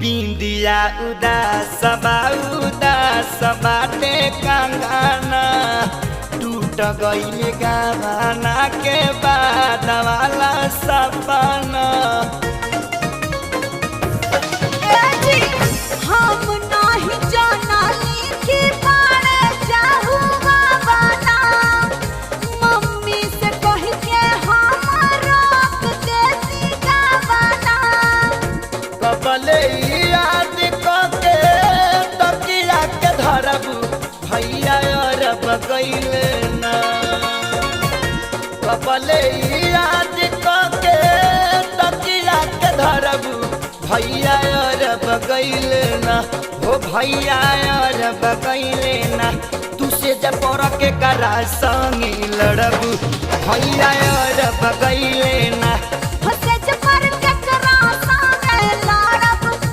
बिंदिया उदास बाटे कंगना टूट गईल गावाना के बाद वाला सपना। हम नहीं जानाली कि बाड़े जाहू बाबाना मम्मी से कह के हम रोक देती गावाना। कबले याद के तकिया के धरबू भैया अरब गईल ना। कबले याद के तकिया के धरबू भैया अरब गईल ना। हो भैया अरब गईल ना। तुसे जब पर के करा संगी लड़बू भैया अरब गईल ना।